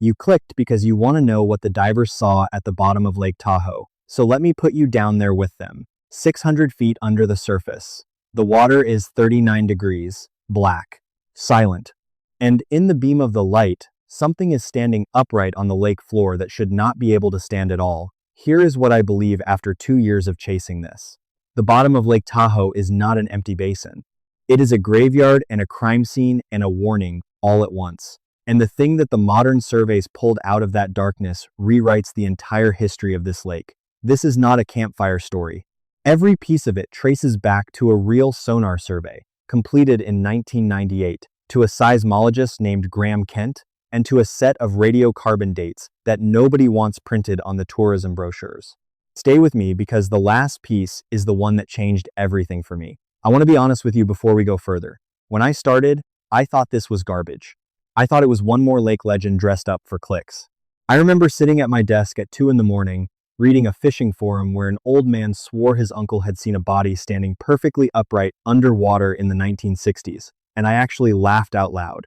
You clicked because you want to know what the divers saw at the bottom of Lake Tahoe. So let me put you down there with them. 600 feet under the surface. The water is 39 degrees, black, silent. And in the beam of the light, something is standing upright on the lake floor that should not be able to stand at all. Here is what I believe after 2 years of chasing this. The bottom of Lake Tahoe is not an empty basin. It is a graveyard and a crime scene and a warning all at once. And the thing that the modern surveys pulled out of that darkness rewrites the entire history of this lake. This is not a campfire story. Every piece of it traces back to a real sonar survey, completed in 1998, to a seismologist named Graham Kent, and to a set of radiocarbon dates that nobody wants printed on the tourism brochures. Stay with me because the last piece is the one that changed everything for me. I want to be honest with you before we go further. When I started, I thought this was garbage. I thought it was one more lake legend dressed up for clicks. I remember sitting at my desk at 2 in the morning, reading a fishing forum where an old man swore his uncle had seen a body standing perfectly upright underwater in the 1960s, and I actually laughed out loud.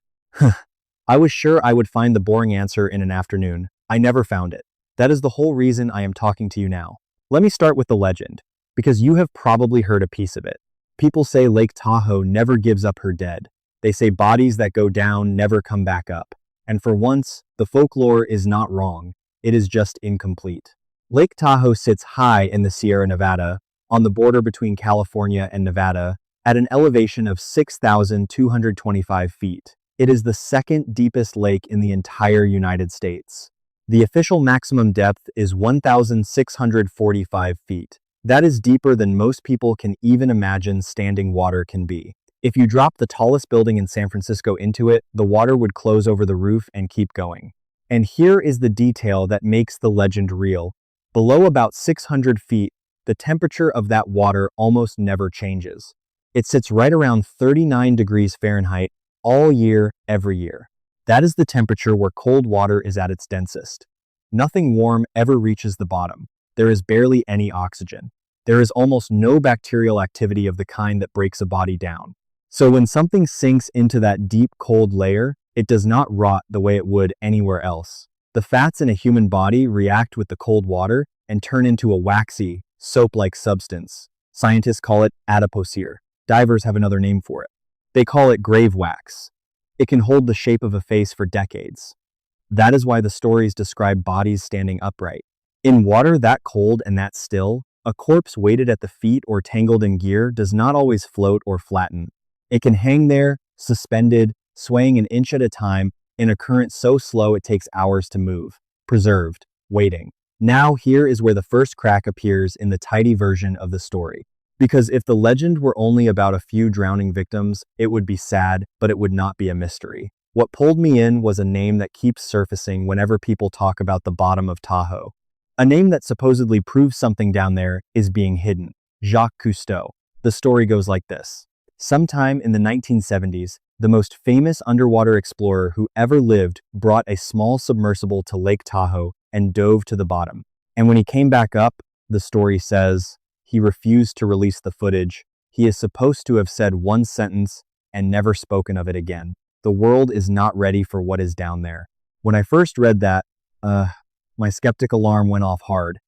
I was sure I would find the boring answer in an afternoon. I never found it. That is the whole reason I am talking to you now. Let me start with the legend, because you have probably heard a piece of it. People say Lake Tahoe never gives up her dead. They say bodies that go down never come back up. And for once, the folklore is not wrong. It is just incomplete. Lake Tahoe sits high in the Sierra Nevada, on the border between California and Nevada, at an elevation of 6,225 feet. It is the second deepest lake in the entire United States. The official maximum depth is 1,645 feet. That is deeper than most people can even imagine standing water can be. If you drop the tallest building in San Francisco into it, the water would close over the roof and keep going. And here is the detail that makes the legend real. Below about 600 feet, the temperature of that water almost never changes. It sits right around 39 degrees Fahrenheit all year, every year. That is the temperature where cold water is at its densest. Nothing warm ever reaches the bottom. There is barely any oxygen. There is almost no bacterial activity of the kind that breaks a body down. So when something sinks into that deep cold layer, it does not rot the way it would anywhere else. The fats in a human body react with the cold water and turn into a waxy, soap-like substance. Scientists call it adipocere. Divers have another name for it. They call it grave wax. It can hold the shape of a face for decades. That is why the stories describe bodies standing upright. In water that cold and that still, a corpse weighted at the feet or tangled in gear does not always float or flatten. It can hang there, suspended, swaying an inch at a time, in a current so slow it takes hours to move. Preserved, waiting. Now here is where the first crack appears in the tidy version of the story. Because if the legend were only about a few drowning victims, it would be sad, but it would not be a mystery. What pulled me in was a name that keeps surfacing whenever people talk about the bottom of Tahoe. A name that supposedly proves something down there is being hidden. Jacques Cousteau. The story goes like this. Sometime in the 1970s, the most famous underwater explorer who ever lived brought a small submersible to Lake Tahoe and dove to the bottom. And when he came back up, the story says, he refused to release the footage. He is supposed to have said one sentence and never spoken of it again. The world is not ready for what is down there. When I first read that, my skeptic alarm went off hard.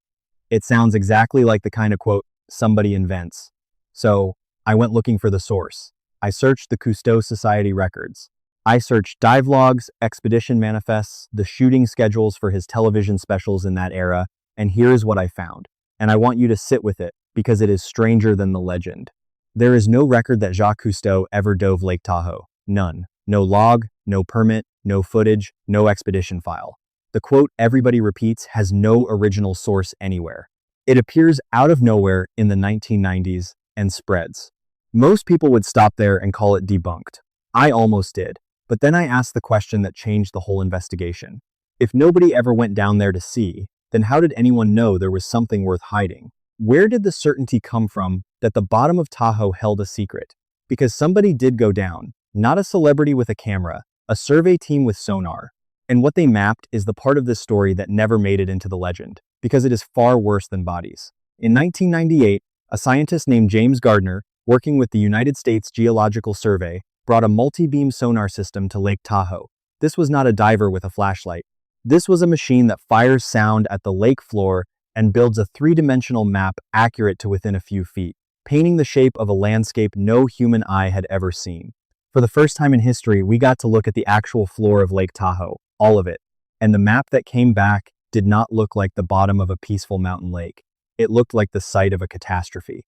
It sounds exactly like the kind of quote somebody invents. So I went looking for the source. I searched the Cousteau Society records. I searched dive logs, expedition manifests, the shooting schedules for his television specials in that era, and here's what I found. And I want you to sit with it, because it is stranger than the legend. There is no record that Jacques Cousteau ever dove Lake Tahoe. None. No log, no permit, no footage, no expedition file. The quote everybody repeats has no original source anywhere. It appears out of nowhere in the 1990s and spreads. Most people would stop there and call it debunked. I almost did, but then I asked the question that changed the whole investigation. If nobody ever went down there to see, then how did anyone know there was something worth hiding? Where did the certainty come from that the bottom of Tahoe held a secret? Because somebody did go down, not a celebrity with a camera, a survey team with sonar. And what they mapped is the part of this story that never made it into the legend, because it is far worse than bodies. In 1998, a scientist named James Gardner, working with the United States Geological Survey, brought a multi-beam sonar system to Lake Tahoe. This was not a diver with a flashlight. This was a machine that fires sound at the lake floor and builds a three-dimensional map accurate to within a few feet, painting the shape of a landscape no human eye had ever seen. For the first time in history, we got to look at the actual floor of Lake Tahoe, all of it, and the map that came back did not look like the bottom of a peaceful mountain lake. It looked like the site of a catastrophe.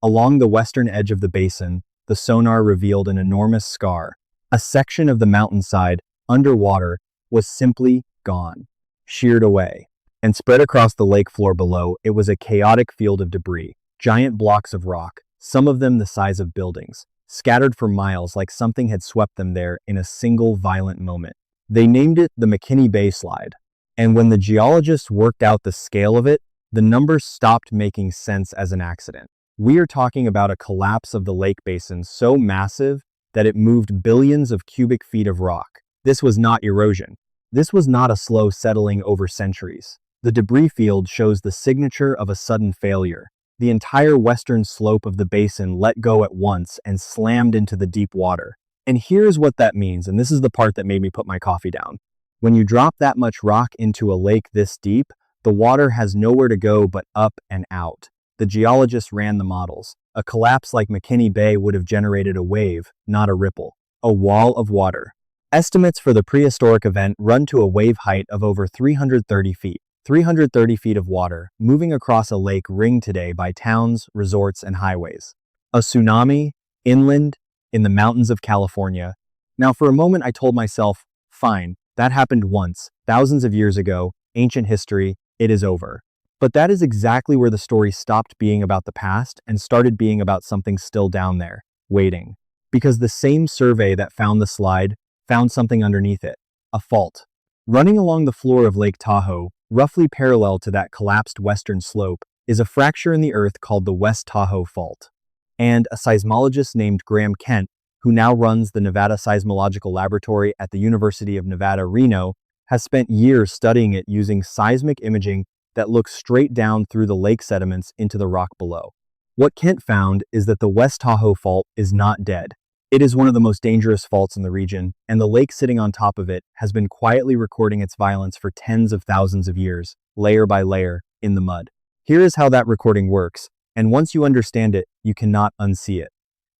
Along the western edge of the basin, the sonar revealed an enormous scar. A section of the mountainside, underwater, was simply gone, sheared away. And spread across the lake floor below, it was a chaotic field of debris, giant blocks of rock, some of them the size of buildings, scattered for miles like something had swept them there in a single violent moment. They named it the McKinney Bay slide. And when the geologists worked out the scale of it, the numbers stopped making sense as an accident. We are talking about a collapse of the lake basin so massive that it moved billions of cubic feet of rock. This was not erosion. This was not a slow settling over centuries. The debris field shows the signature of a sudden failure. The entire western slope of the basin let go at once and slammed into the deep water. And here's what that means, and this is the part that made me put my coffee down. When you drop that much rock into a lake this deep, the water has nowhere to go but up and out. The geologists ran the models. A collapse like McKinney Bay would have generated a wave, not a ripple. A wall of water. Estimates for the prehistoric event run to a wave height of over 330 feet. 330 feet of water, moving across a lake ringed today by towns, resorts, and highways. A tsunami, inland, in the mountains of California. Now for a moment I told myself, fine, that happened once, thousands of years ago, ancient history, it is over. But that is exactly where the story stopped being about the past and started being about something still down there, waiting. Because the same survey that found the slide found something underneath it, a fault. Running along the floor of Lake Tahoe, roughly parallel to that collapsed western slope, is a fracture in the earth called the West Tahoe Fault. And a seismologist named Graham Kent, who now runs the Nevada Seismological Laboratory at the University of Nevada, Reno, has spent years studying it using seismic imaging that looks straight down through the lake sediments into the rock below. What Kent found is that the West Tahoe Fault is not dead. It is one of the most dangerous faults in the region, and the lake sitting on top of it has been quietly recording its violence for tens of thousands of years, layer by layer, in the mud. Here is how that recording works, and once you understand it, you cannot unsee it.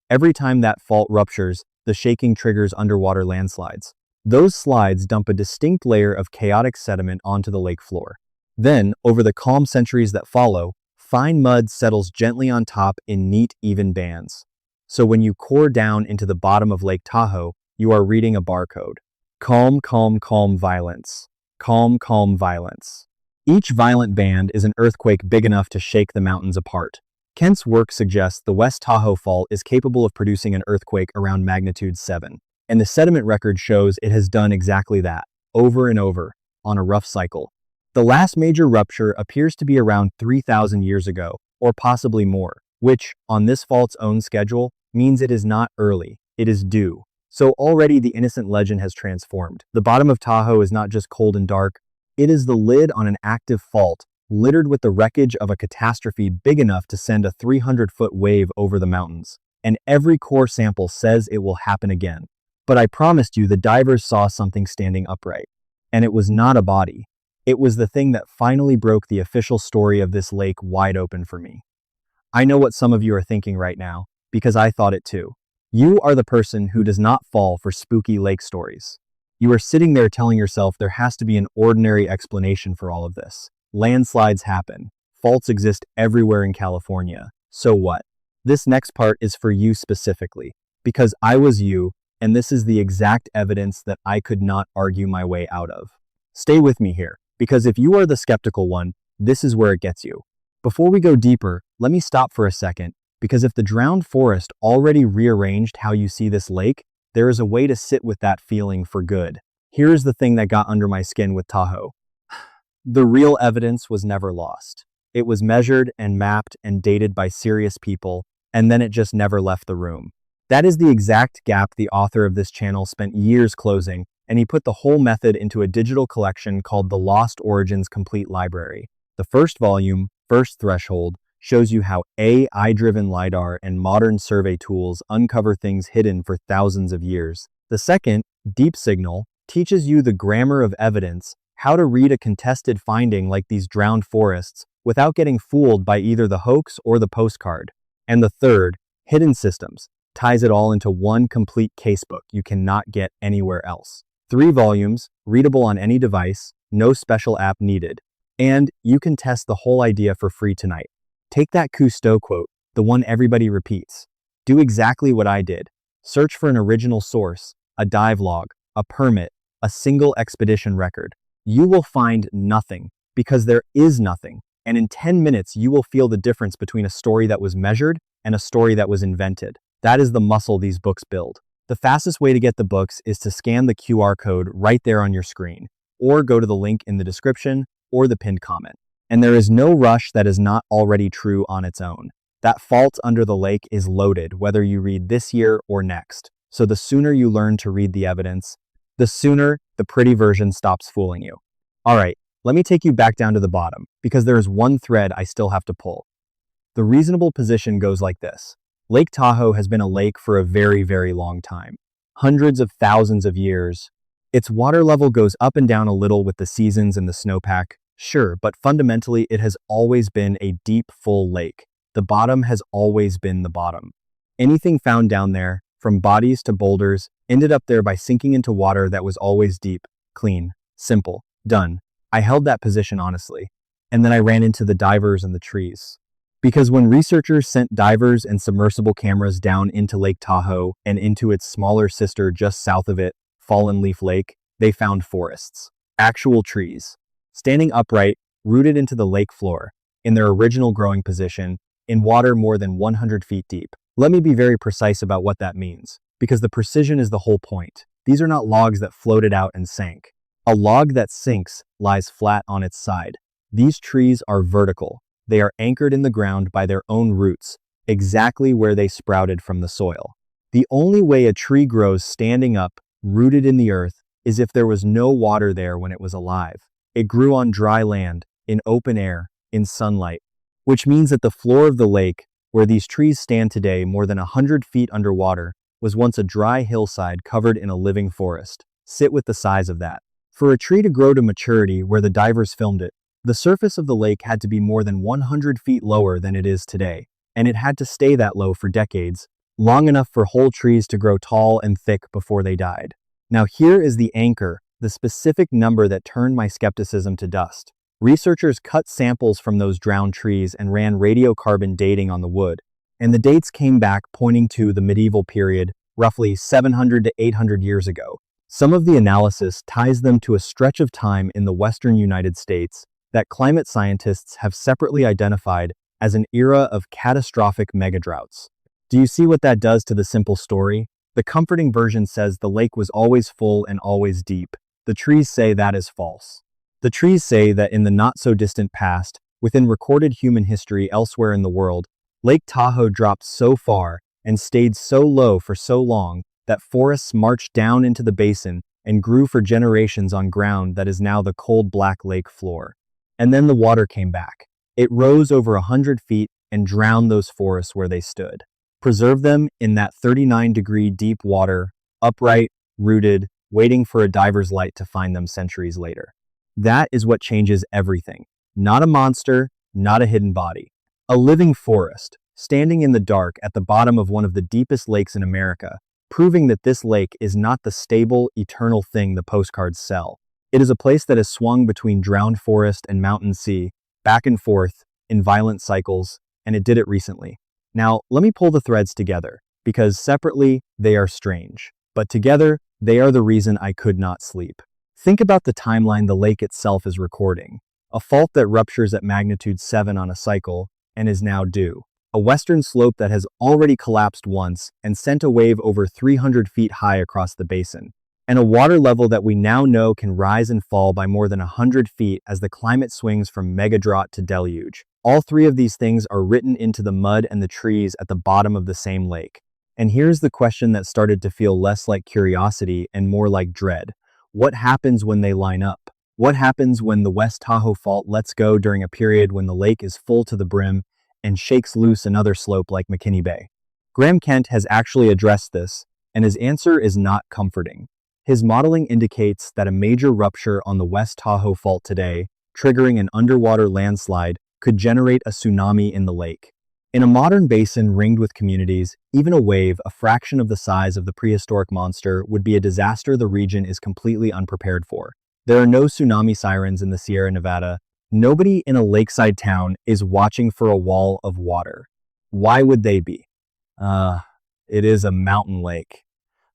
Every time that fault ruptures, the shaking triggers underwater landslides. Those slides dump a distinct layer of chaotic sediment onto the lake floor. Then, over the calm centuries that follow, fine mud settles gently on top in neat, even bands. So when you core down into the bottom of Lake Tahoe, you are reading a barcode. Calm, calm, calm violence. Calm, calm violence. Each violent band is an earthquake big enough to shake the mountains apart. Kent's work suggests the West Tahoe Fault is capable of producing an earthquake around magnitude 7. And the sediment record shows it has done exactly that, over and over, on a rough cycle. The last major rupture appears to be around 3,000 years ago, or possibly more, which, on this fault's own schedule, means it is not early, it is due. So already the innocent legend has transformed. The bottom of Tahoe is not just cold and dark, it is the lid on an active fault, littered with the wreckage of a catastrophe big enough to send a 300-foot wave over the mountains. And every core sample says it will happen again. But I promised you the divers saw something standing upright. And it was not a body. It was the thing that finally broke the official story of this lake wide open for me. I know what some of you are thinking right now, because I thought it too. You are the person who does not fall for spooky lake stories. You are sitting there telling yourself there has to be an ordinary explanation for all of this. Landslides happen. Faults exist everywhere in California. So what? This next part is for you specifically, because I was you, and this is the exact evidence that I could not argue my way out of. Stay with me here, because if you are the skeptical one, this is where it gets you. Before we go deeper, let me stop for a second, because if the drowned forest already rearranged how you see this lake, there is a way to sit with that feeling for good. Here is the thing that got under my skin with Tahoe. The real evidence was never lost. It was measured and mapped and dated by serious people, and then it just never left the room. That is the exact gap the author of this channel spent years closing, and he put the whole method into a digital collection called the Lost Origins Complete Library. The first volume, First Threshold, shows you how AI-driven LiDAR and modern survey tools uncover things hidden for thousands of years. The second, Deep Signal, teaches you the grammar of evidence, how to read a contested finding like these drowned forests without getting fooled by either the hoax or the postcard. And the third, hidden systems, ties it all into one complete casebook you cannot get anywhere else. 3 volumes, readable on any device, no special app needed. And you can test the whole idea for free tonight. Take that Cousteau quote, the one everybody repeats. Do exactly what I did. Search for an original source, a dive log, a permit, a single expedition record. You will find nothing, because there is nothing. And in 10 minutes, you will feel the difference between a story that was measured and a story that was invented. That is the muscle these books build. The fastest way to get the books is to scan the QR code right there on your screen, or go to the link in the description or the pinned comment. And there is no rush that is not already true on its own. That fault under the lake is loaded, whether you read this year or next. So the sooner you learn to read the evidence, the sooner the pretty version stops fooling you. All right, let me take you back down to the bottom, because there is one thread I still have to pull. The reasonable position goes like this. Lake Tahoe has been a lake for a very, very long time. Hundreds of thousands of years. Its water level goes up and down a little with the seasons and the snowpack, sure, but fundamentally it has always been a deep, full lake. The bottom has always been the bottom. Anything found down there, from bodies to boulders, ended up there by sinking into water that was always deep, clean, simple, done. I held that position honestly. And then I ran into the divers and the trees. Because when researchers sent divers and submersible cameras down into Lake Tahoe and into its smaller sister just south of it, Fallen Leaf Lake, they found forests. Actual trees. Standing upright, rooted into the lake floor, in their original growing position, in water more than 100 feet deep. Let me be very precise about what that means, because the precision is the whole point. These are not logs that floated out and sank. A log that sinks lies flat on its side. These trees are vertical. They are anchored in the ground by their own roots, exactly where they sprouted from the soil. The only way a tree grows standing up, rooted in the earth, is if there was no water there when it was alive. It grew on dry land, in open air, in sunlight, which means that the floor of the lake, where these trees stand today more than 100 feet underwater, was once a dry hillside covered in a living forest. Sit with the size of that. For a tree to grow to maturity where the divers filmed it, the surface of the lake had to be more than 100 feet lower than it is today, and it had to stay that low for decades, long enough for whole trees to grow tall and thick before they died. Now here is the anchor, the specific number that turned my skepticism to dust. Researchers cut samples from those drowned trees and ran radiocarbon dating on the wood, and the dates came back pointing to the medieval period, roughly 700 to 800 years ago. Some of the analysis ties them to a stretch of time in the western United States that climate scientists have separately identified as an era of catastrophic megadroughts. Do you see what that does to the simple story? The comforting version says the lake was always full and always deep. The trees say that is false. The trees say that in the not-so-distant past, within recorded human history elsewhere in the world, Lake Tahoe dropped so far and stayed so low for so long that forests marched down into the basin and grew for generations on ground that is now the cold black lake floor. And then the water came back. It rose over 100 feet and drowned those forests where they stood. Preserved them in that 39-degree deep water, upright, rooted, waiting for a diver's light to find them centuries later. That is what changes everything. Not a monster, not a hidden body. A living forest, standing in the dark at the bottom of one of the deepest lakes in America, proving that this lake is not the stable, eternal thing the postcards sell. It is a place that has swung between drowned forest and mountain sea, back and forth, in violent cycles, and it did it recently. Now, let me pull the threads together, because separately, they are strange. But together, they are the reason I could not sleep. Think about the timeline the lake itself is recording. A fault that ruptures at magnitude 7 on a cycle, and is now due. A western slope that has already collapsed once and sent a wave over 300 feet high across the basin. And a water level that we now know can rise and fall by more than 100 feet as the climate swings from megadrought to deluge. All three of these things are written into the mud and the trees at the bottom of the same lake. And here's the question that started to feel less like curiosity and more like dread. What happens when they line up? What happens when the West Tahoe Fault lets go during a period when the lake is full to the brim and shakes loose another slope like McKinney Bay? Graham Kent has actually addressed this, and his answer is not comforting. His modeling indicates that a major rupture on the West Tahoe Fault today, triggering an underwater landslide, could generate a tsunami in the lake. In a modern basin ringed with communities, even a wave a fraction of the size of the prehistoric monster would be a disaster the region is completely unprepared for. There are no tsunami sirens in the Sierra Nevada. Nobody in a lakeside town is watching for a wall of water. Why would they be? It is a mountain lake.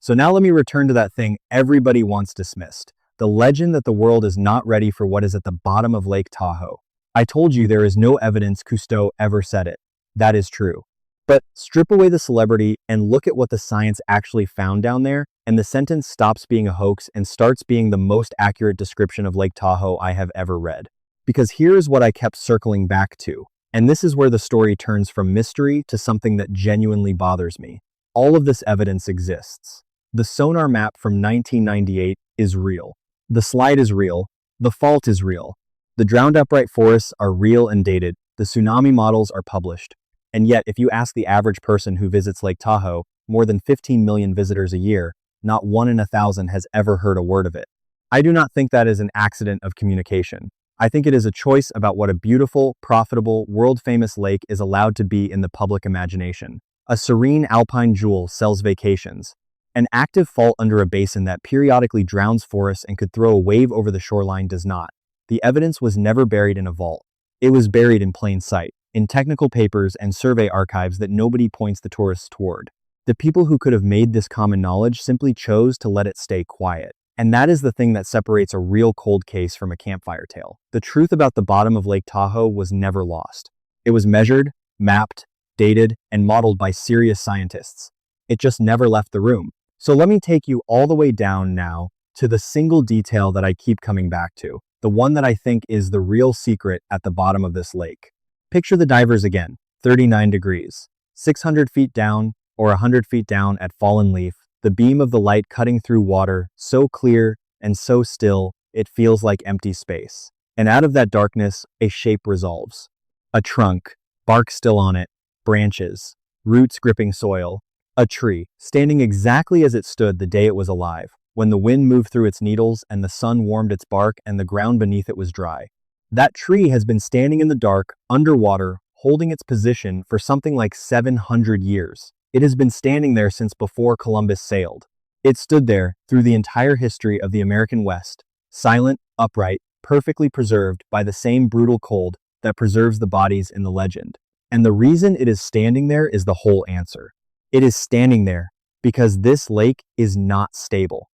So now let me return to that thing everybody once dismissed, the legend that the world is not ready for what is at the bottom of Lake Tahoe. I told you there is no evidence Cousteau ever said it. That is true. But strip away the celebrity and look at what the science actually found down there, and the sentence stops being a hoax and starts being the most accurate description of Lake Tahoe I have ever read. Because here is what I kept circling back to, and this is where the story turns from mystery to something that genuinely bothers me. All of this evidence exists. The sonar map from 1998 is real. The slide is real. The fault is real. The drowned upright forests are real and dated. The tsunami models are published. And yet, if you ask the average person who visits Lake Tahoe, more than 15 million visitors a year, not 1 in 1,000 has ever heard a word of it. I do not think that is an accident of communication. I think it is a choice about what a beautiful, profitable, world-famous lake is allowed to be in the public imagination. A serene alpine jewel sells vacations. An active fault under a basin that periodically drowns forests and could throw a wave over the shoreline does not. The evidence was never buried in a vault. It was buried in plain sight, in technical papers and survey archives that nobody points the tourists toward. The people who could have made this common knowledge simply chose to let it stay quiet. And that is the thing that separates a real cold case from a campfire tale. The truth about the bottom of Lake Tahoe was never lost. It was measured, mapped, dated, and modeled by serious scientists. It just never left the room. So let me take you all the way down now to the single detail that I keep coming back to, the one that I think is the real secret at the bottom of this lake. Picture the divers again, 39 degrees, 600 feet down or 100 feet down at fallen leaf, the beam of the light cutting through water, so clear and so still, it feels like empty space. And out of that darkness, a shape resolves. A trunk, bark still on it, branches, roots gripping soil. A tree, standing exactly as it stood the day it was alive, when the wind moved through its needles and the sun warmed its bark and the ground beneath it was dry. That tree has been standing in the dark, underwater, holding its position for something like 700 years. It has been standing there since before Columbus sailed. It stood there through the entire history of the American West, silent, upright, perfectly preserved by the same brutal cold that preserves the bodies in the legend. And the reason it is standing there is the whole answer. It is standing there because this lake is not stable,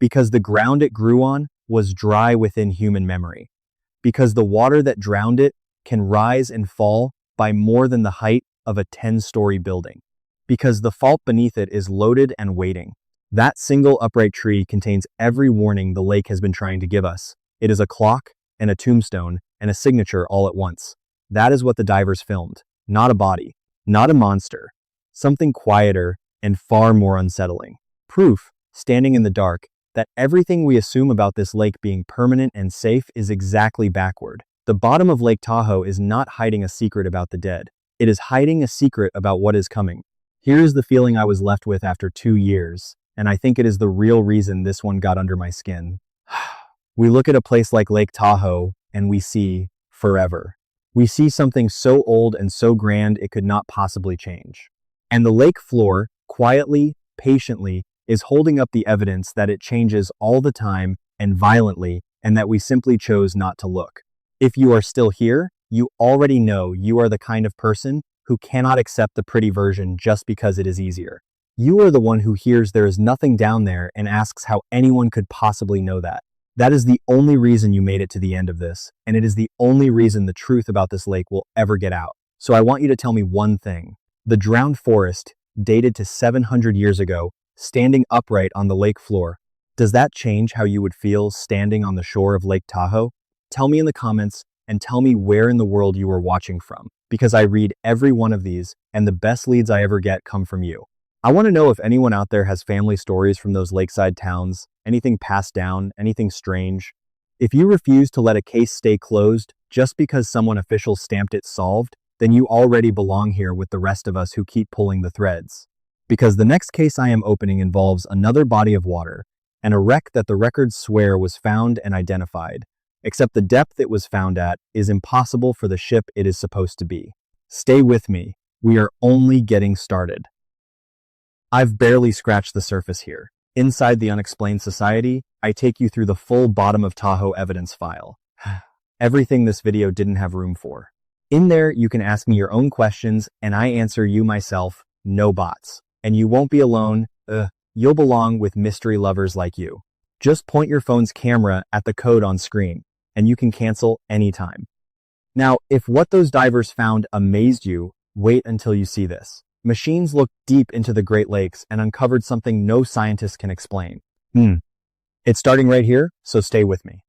because the ground it grew on was dry within human memory, because the water that drowned it can rise and fall by more than the height of a 10-story building, because the fault beneath it is loaded and waiting. That single upright tree contains every warning the lake has been trying to give us. It is a clock and a tombstone and a signature all at once. That is what the divers filmed, not a body, not a monster. Something quieter and far more unsettling. Proof, standing in the dark, that everything we assume about this lake being permanent and safe is exactly backward. The bottom of Lake Tahoe is not hiding a secret about the dead. It is hiding a secret about what is coming. Here is the feeling I was left with after 2 years, and I think it is the real reason this one got under my skin. We look at a place like Lake Tahoe, and we see forever. We see something so old and so grand it could not possibly change. And the lake floor, quietly, patiently, is holding up the evidence that it changes all the time and violently, and that we simply chose not to look. If you are still here, you already know you are the kind of person who cannot accept the pretty version just because it is easier. You are the one who hears there is nothing down there and asks how anyone could possibly know that. That is the only reason you made it to the end of this, and it is the only reason the truth about this lake will ever get out. So I want you to tell me one thing. The drowned forest, dated to 700 years ago, standing upright on the lake floor, does that change how you would feel standing on the shore of Lake Tahoe? Tell me in the comments and tell me where in the world you are watching from, because I read every one of these and the best leads I ever get come from you. I want to know if anyone out there has family stories from those lakeside towns, anything passed down, anything strange. If you refuse to let a case stay closed just because someone official stamped it solved, then you already belong here with the rest of us who keep pulling the threads. Because the next case I am opening involves another body of water, and a wreck that the records swear was found and identified. Except the depth it was found at is impossible for the ship it is supposed to be. Stay with me. We are only getting started. I've barely scratched the surface here. Inside the Unexplained Society, I take you through the full bottom of Tahoe evidence file. Everything this video didn't have room for. In there, you can ask me your own questions, and I answer you myself, no bots. And you won't be alone. You'll belong with mystery lovers like you. Just point your phone's camera at the code on screen, and you can cancel anytime. Now, if what those divers found amazed you, wait until you see this. Machines looked deep into the Great Lakes and uncovered something no scientist can explain. It's starting right here, so stay with me.